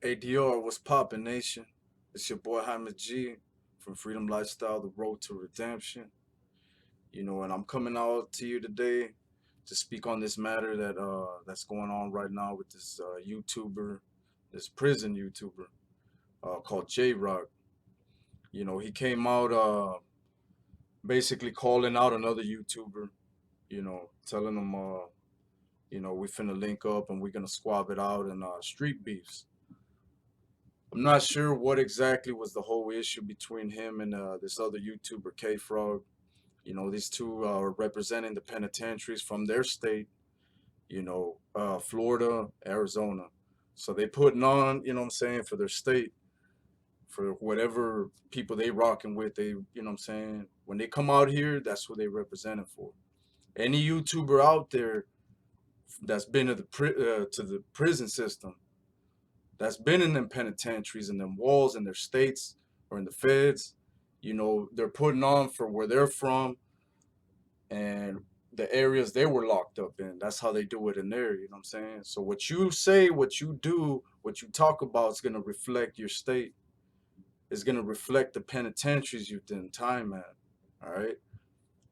ADR, what's poppin', nation? It's your boy Jaime G from Freedom Lifestyle, The Road to Redemption. And I'm coming out to you today to speak on this matter that's going on right now with this YouTuber, this prison YouTuber called J-Roc. He came out basically calling out another YouTuber. Telling them we finna link up and we're gonna squab it out in street beefs. I'm not sure what exactly was the whole issue between him and this other YouTuber, K Frog. These two are representing the penitentiaries from their state, Florida, Arizona. So they putting on, what I'm saying, for their state, for whatever people they rocking with. They, what I'm saying, when they come out here, that's who they representing for. Any YouTuber out there that's been to the prison system, that's been in them penitentiaries and them walls in their states or in the feds, they're putting on for where they're from and the areas they were locked up in. That's how they do it in there, you know what I'm saying? So what you say, what you do, what you talk about is gonna reflect your state. It's gonna reflect the penitentiaries you've done time at. All right.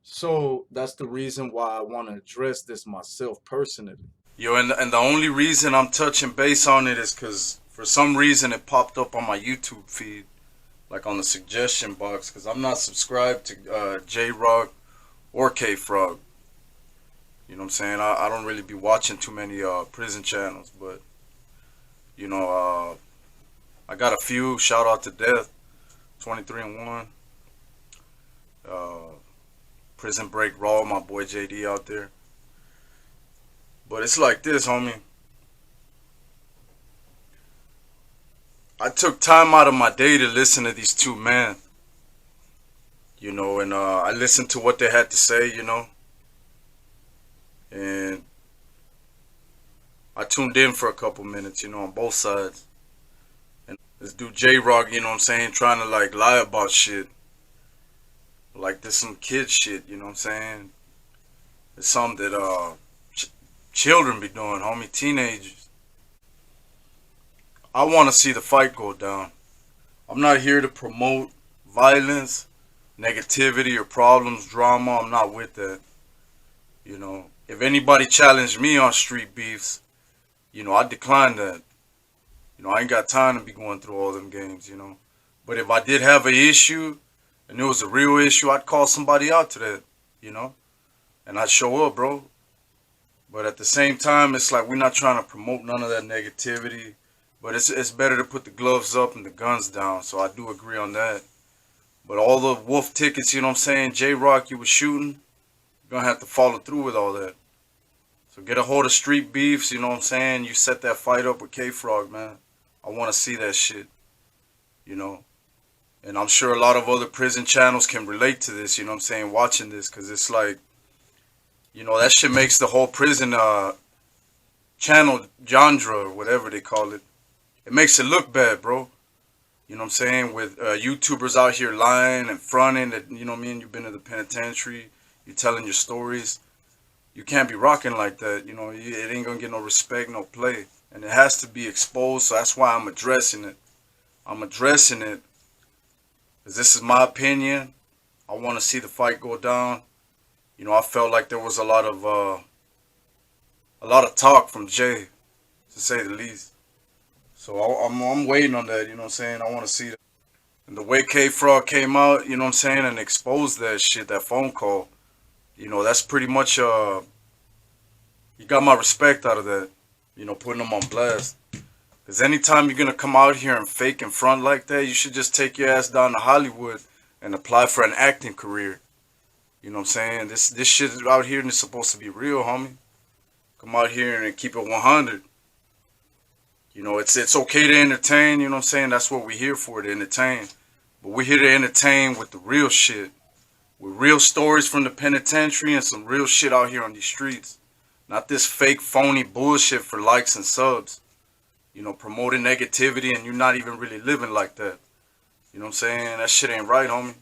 So that's the reason why I want to address this myself personally. And the only reason I'm touching base on it is because for some reason it popped up on my YouTube feed, like on the suggestion box, because I'm not subscribed to J-Roc or K Frog. You know what I'm saying? I don't really be watching too many prison channels, but I got a few. Shout out to Death, 23 and 1, Prison Break Raw, my boy JD out there. But it's like this, homie. I took time out of my day to listen to these two men, and I listened to what they had to say, and I tuned in for a couple minutes, on both sides. And this dude J-Roc, you know what I'm saying, trying to like lie about shit. Like this some kid shit, you know what I'm saying? It's something that children be doing, homie, teenagers. I want to see the fight go down. I'm not here to promote violence, negativity, or problems, drama. I'm not with that. If anybody challenged me on street beefs, I decline that. I ain't got time to be going through all them games. But if I did have an issue and it was a real issue, I'd call somebody out to that, and I'd show up, bro. But at the same time, it's like we're not trying to promote none of that negativity. But it's better to put the gloves up and the guns down. So I do agree on that. But all the wolf tickets, you know what I'm saying, J-Roc you was shooting, you're going to have to follow through with all that. So get a hold of Street Beefs, you know what I'm saying? You set that fight up with K-Frog, man. I want to see that shit, And I'm sure a lot of other prison channels can relate to this, you know what I'm saying, watching this. Because it's like, that shit makes the whole prison channel genre or whatever they call it. It makes it look bad, bro. You know what I'm saying? With YouTubers out here lying and fronting that, you know what I mean, you've been to the penitentiary, you're telling your stories. You can't be rocking like that, it ain't gonna get no respect, no play. And it has to be exposed, so that's why I'm addressing it. I'm addressing it because this is my opinion. I want to see the fight go down. I felt like there was a lot of talk from Jay, to say the least. So I'm waiting on that, you know what I'm saying? I want to see that. And the way K Frog came out, you know what I'm saying, and exposed that shit, that phone call, that's pretty much you got my respect out of that, putting them on blast. Because anytime you're gonna come out here and fake in front like that, you should just take your ass down to Hollywood and apply for an acting career. You know what I'm saying? This shit out here is supposed to be real, homie. Come out here and keep it 100. It's okay to entertain, you know what I'm saying? That's what we're here for, to entertain. But we're here to entertain with the real shit. With real stories from the penitentiary and some real shit out here on these streets. Not this fake, phony bullshit for likes and subs. Promoting negativity and you're not even really living like that. You know what I'm saying? That shit ain't right, homie.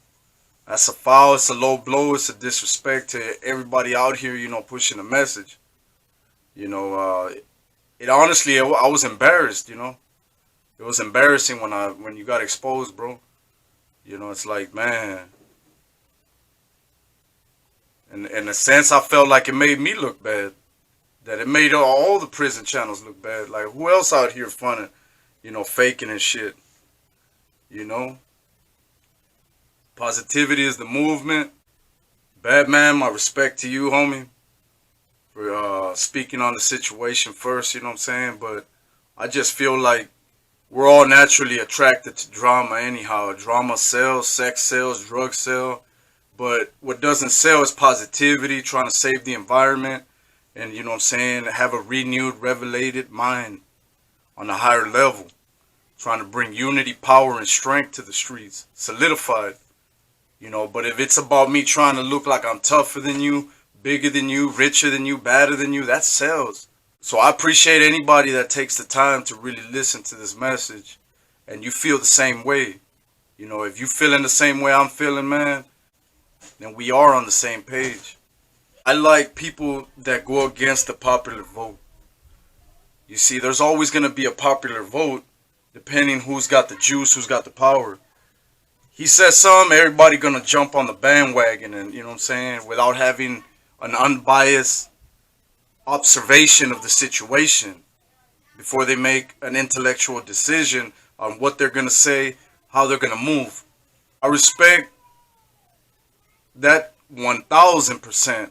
That's a foul, it's a low blow, it's a disrespect to everybody out here, pushing a message. It honestly, I was embarrassed, It was embarrassing when you got exposed, bro. You know, it's like, man. And in a sense, I felt like it made me look bad. That it made all the prison channels look bad. Like, who else out here funning, you know, faking and shit? You know? Positivity is the movement. Batman, my respect to you, homie, for speaking on the situation first, you know what I'm saying? But I just feel like we're all naturally attracted to drama anyhow. Drama sells, sex sells, drugs sell. But what doesn't sell is positivity, trying to save the environment, and, you know what I'm saying, have a renewed, revelated mind on a higher level. Trying to bring unity, power, and strength to the streets. Solidified. You know, but if it's about me trying to look like I'm tougher than you, bigger than you, richer than you, badder than you, that sells. So I appreciate anybody that takes the time to really listen to this message and you feel the same way. You know, if you feeling the same way I'm feeling, man, then we are on the same page. I like people that go against the popular vote. You see, there's always going to be a popular vote depending who's got the juice, who's got the power. He says something, everybody gonna jump on the bandwagon, and you know what I'm saying, without having an unbiased observation of the situation before they make an intellectual decision on what they're gonna say, how they're gonna move. I respect that 1000%.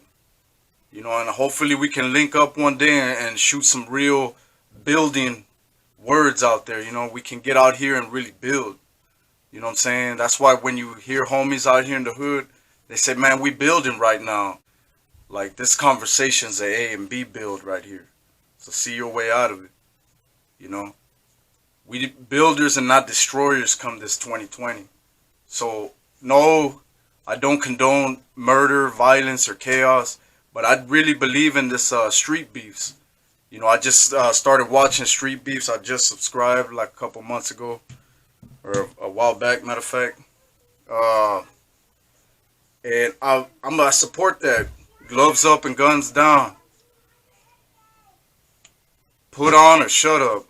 You know, and hopefully we can link up one day and shoot some real building words out there. You know, we can get out here and really build. You know what I'm saying? That's why when you hear homies out here in the hood, they say, man, we building right now. Like, this conversation's a and B build right here. So see your way out of it. You know? We builders and not destroyers come this 2020. So, no, I don't condone murder, violence, or chaos. But I really believe in this street beefs. You know, I just started watching Street Beefs. I just subscribed like a couple months ago. Or a while back, matter of fact. And I support that. Gloves up and guns down. Put on or shut up.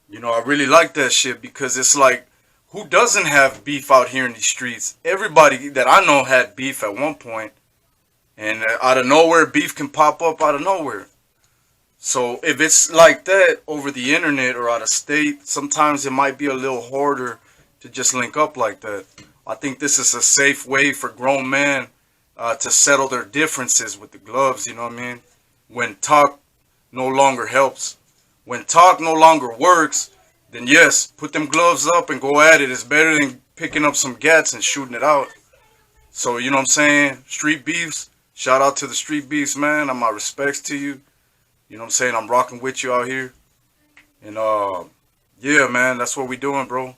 You know, I really like that shit because it's like, who doesn't have beef out here in these streets? Everybody that I know had beef at one point. And out of nowhere, beef can pop up out of nowhere. So if it's like that over the internet or out of state, sometimes it might be a little harder to just link up like that. I think this is a safe way for grown men to settle their differences with the gloves, you know what I mean? When talk no longer helps, when talk no longer works, then yes, put them gloves up and go at it. It's better than picking up some gats and shooting it out. So, you know what I'm saying? Street Beefs, shout out to the Street Beefs, man. And my respects to you. You know what I'm saying? I'm rocking with you out here. And, yeah, man, that's what we doing, bro.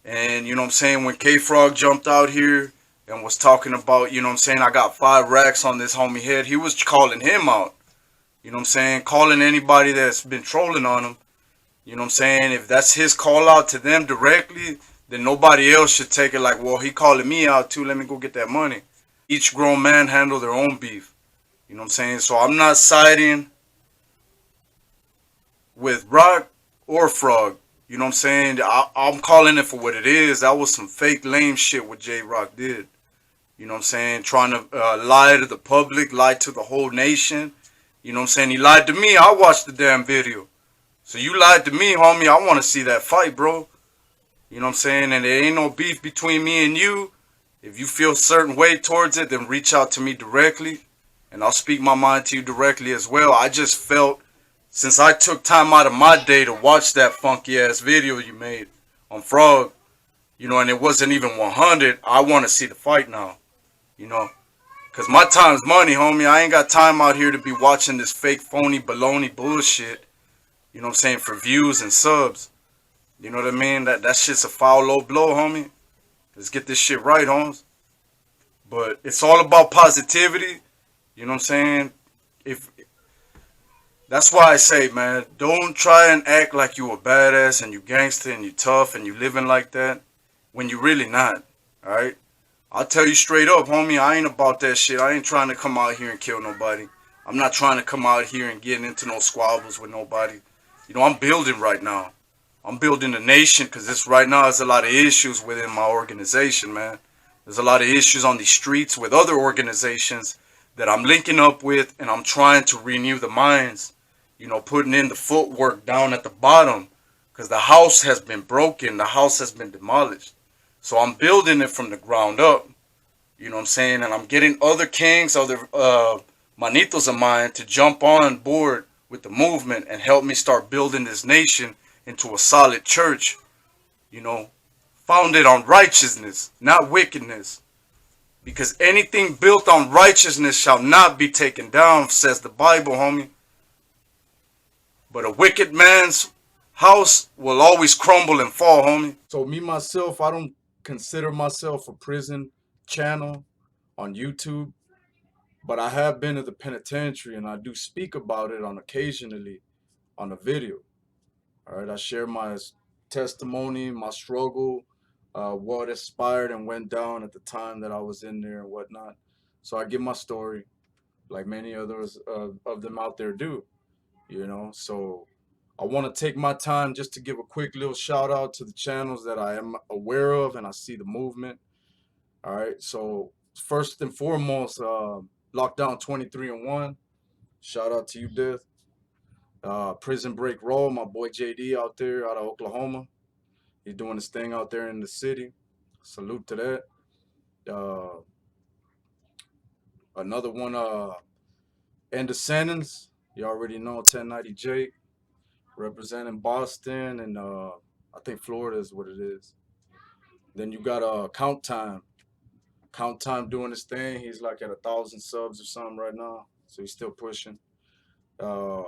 And, you know what I'm saying? When K-Frog jumped out here and was talking about, you know what I'm saying, I got 5 racks on this homie head, he was calling him out. You know what I'm saying? Calling anybody that's been trolling on him. You know what I'm saying? If that's his call out to them directly, then nobody else should take it like, well, he calling me out too, let me go get that money. Each grown man handle their own beef. You know what I'm saying? So I'm not siding with Rock or Frog. You know what I'm saying? I'm calling it for what it is. That was some fake lame shit what J-Roc did. You know what I'm saying? Trying to lie to the public, lie to the whole nation. You know what I'm saying? He lied to me. I watched the damn video. So you lied to me, homie. I want to see that fight, bro. You know what I'm saying? And there ain't no beef between me and you. If you feel a certain way towards it, then reach out to me directly. And I'll speak my mind to you directly as well. I just felt, since I took time out of my day to watch that funky ass video you made on Frog, you know, and it wasn't even 100, I want to see the fight now. You know, because my time's money, homie. I ain't got time out here to be watching this fake, phony, baloney bullshit. You know what I'm saying? For views and subs. You know what I mean? That shit's a foul low blow, homie. Let's get this shit right, homes. But it's all about positivity. You know what I'm saying? That's why I say, man, don't try and act like you a badass and you gangster and you tough and you living like that when you really not. Alright? I'll tell you straight up, homie, I ain't about that shit. I ain't trying to come out here and kill nobody. I'm not trying to come out here and get into no squabbles with nobody. You know, I'm building right now. I'm building a nation because this right now is a lot of issues within my organization, man. There's a lot of issues on these streets with other organizations that I'm linking up with, and I'm trying to renew the minds, putting in the footwork down at the bottom because the house has been broken, the house has been demolished. So I'm building it from the ground up, you know what I'm saying? And I'm getting other kings, other manitos of mine to jump on board with the movement and help me start building this nation into a solid church, you know, founded on righteousness, not wickedness. Because anything built on righteousness shall not be taken down, says the Bible, homie. But a wicked man's house will always crumble and fall, homie. So me, myself, I don't consider myself a prison channel on YouTube, but I have been to the penitentiary and I do speak about it on occasionally on a video. All right, I share my testimony, my struggle, what inspired and went down at the time that I was in there and whatnot. So I give my story, like many others of them out there do, So I want to take my time just to give a quick little shout out to the channels that I am aware of and I see the movement. All right, so first and foremost, Lockdown 23-1. Shout out to you, Death. Prison Break Roll, my boy JD out there out of Oklahoma. He's doing his thing out there in the city. Salute to that. Another one, End of Sentence. You already know 1090 Jake, representing Boston and I think Florida is what it is. Then you got Count Time. Count Time doing his thing. He's like at 1,000 subs or something right now, so he's still pushing. Uh,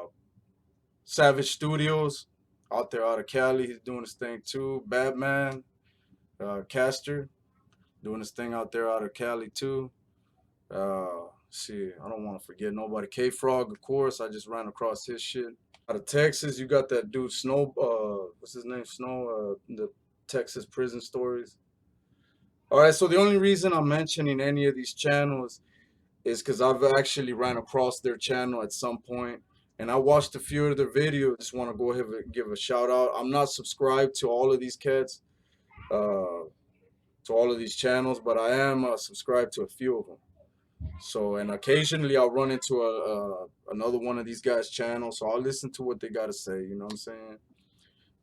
Savage Studios out there out of Cali. He's doing his thing too. Batman, Caster, doing his thing out there out of Cali too. See, I don't want to forget nobody. K Frog, of course. I just ran across his shit. Out of Texas, you got that dude Snow. What's his name? Snow. The Texas prison stories. All right. So the only reason I'm mentioning any of these channels is because I've actually ran across their channel at some point, and I watched a few of their videos. Just want to go ahead and give a shout out. I'm not subscribed to all of these cats, to all of these channels, but I am subscribed to a few of them. So, and occasionally I'll run into another one of these guys' channels, so I'll listen to what they got to say. You know what I'm saying?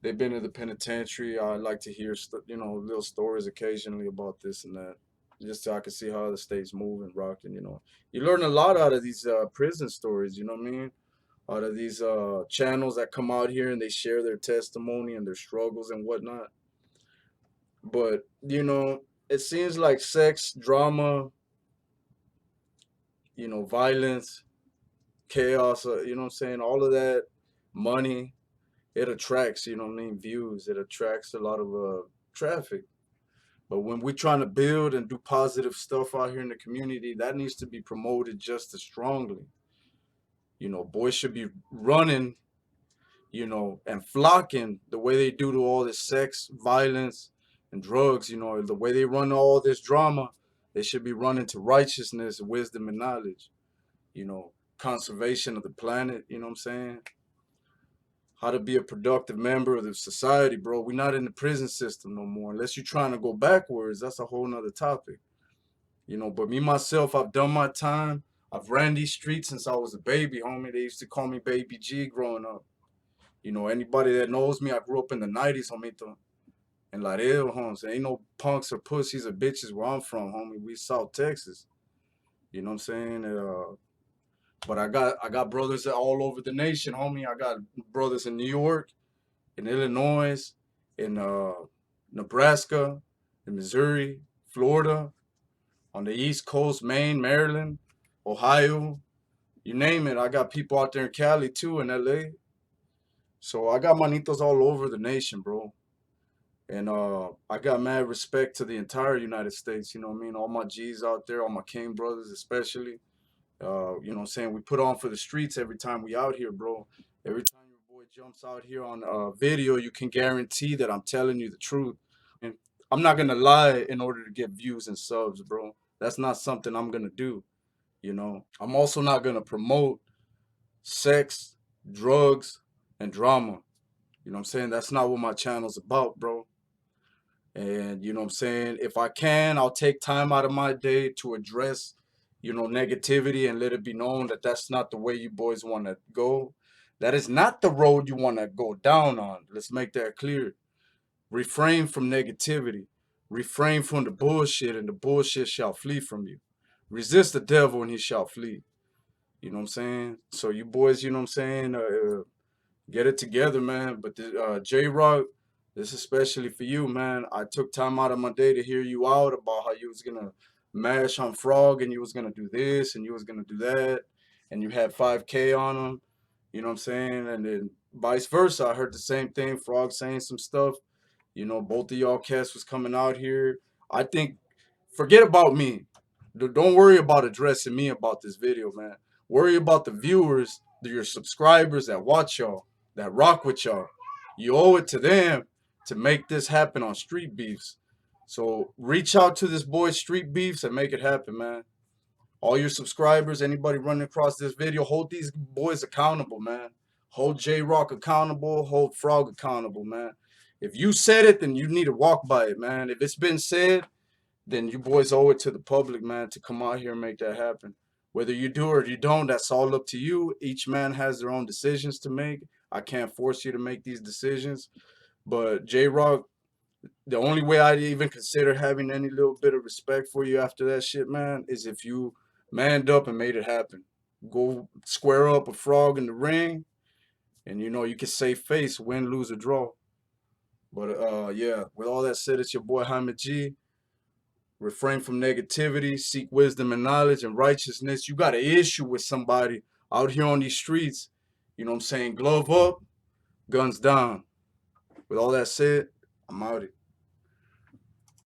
They've been to the penitentiary. I like to hear, little stories occasionally about this and that, just so I can see how the state's moving, rocking. You learn a lot out of these prison stories. You know what I mean? Out of these channels that come out here and they share their testimony and their struggles and whatnot. But it seems like sex, drama, violence, chaos, you know what I'm saying? All of that, money, it attracts, views. It attracts a lot of traffic. But when we're trying to build and do positive stuff out here in the community, that needs to be promoted just as strongly. Boys should be running, and flocking the way they do to all this sex, violence, and drugs. The way they run all this drama, they should be running to righteousness, wisdom, and knowledge. Conservation of the planet, you know what I'm saying? How to be a productive member of the society, bro. We're not in the prison system no more. Unless you're trying to go backwards, that's a whole nother topic. But me, myself, I've done my time. I've ran these streets since I was a baby, homie. They used to call me Baby G growing up. Anybody that knows me, I grew up in the 90s, homito. In Laredo, homes. Ain't no punks or pussies or bitches where I'm from, homie. We South Texas. You know what I'm saying? But I got brothers all over the nation, homie. I got brothers in New York, in Illinois, in Nebraska, in Missouri, Florida, on the East Coast, Maine, Maryland, Ohio, you name it. I got people out there in Cali too, in LA. So I got manitos all over the nation, bro. And I got mad respect to the entire United States, you know what I mean? All my G's out there, all my King brothers especially. You know what I'm saying? We put on for the streets every time we out here, bro. Every time your boy jumps out here on video, you can guarantee that I'm telling you the truth. And I'm not gonna lie in order to get views and subs, bro. That's not something I'm gonna do. I'm also not gonna promote sex, drugs, and drama. You know what I'm saying? That's not what my channel's about, bro. And you know what I'm saying? If I can, I'll take time out of my day to address, negativity and let it be known that that's not the way you boys want to go. That is not the road you want to go down on. Let's make that clear. Refrain from negativity. Refrain from the bullshit, and the bullshit shall flee from you. Resist the devil, and he shall flee. You know what I'm saying? So you boys, you know what I'm saying? Get it together, man. But J-Roc, this is especially for you, man. I took time out of my day to hear you out about how you was gonna mash on Frog and you was gonna do this and you was gonna do that, and you had 5K on him. You know what I'm saying? And then vice versa, I heard the same thing. Frog saying some stuff. Both of y'all cats was coming out here. I think, forget about me. Don't worry about addressing me about this video, man. Worry about the viewers, your subscribers that watch y'all, that rock with y'all. You owe it to them to make this happen on Streetbeefs. So reach out to this boy Streetbeefs and make it happen, man. All your subscribers, anybody running across this video, hold these boys accountable, man. Hold J-Roc accountable, hold Frog accountable, man. If you said it, then you need to walk by it, man. If it's been said, then you boys owe it to the public, man, to come out here and make that happen. Whether you do or you don't, that's all up to you. Each man has their own decisions to make. I can't force you to make these decisions. But J-Roc, the only way I'd even consider having any little bit of respect for you after that shit, man, is if you manned up and made it happen. Go square up a Frog in the ring, and you can save face, win, lose, or draw. But yeah, with all that said, it's your boy Hamid G. Refrain from negativity, seek wisdom and knowledge and righteousness. You got an issue with somebody out here on these streets, you know what I'm saying? Glove up, guns down. With all that said, I'm out.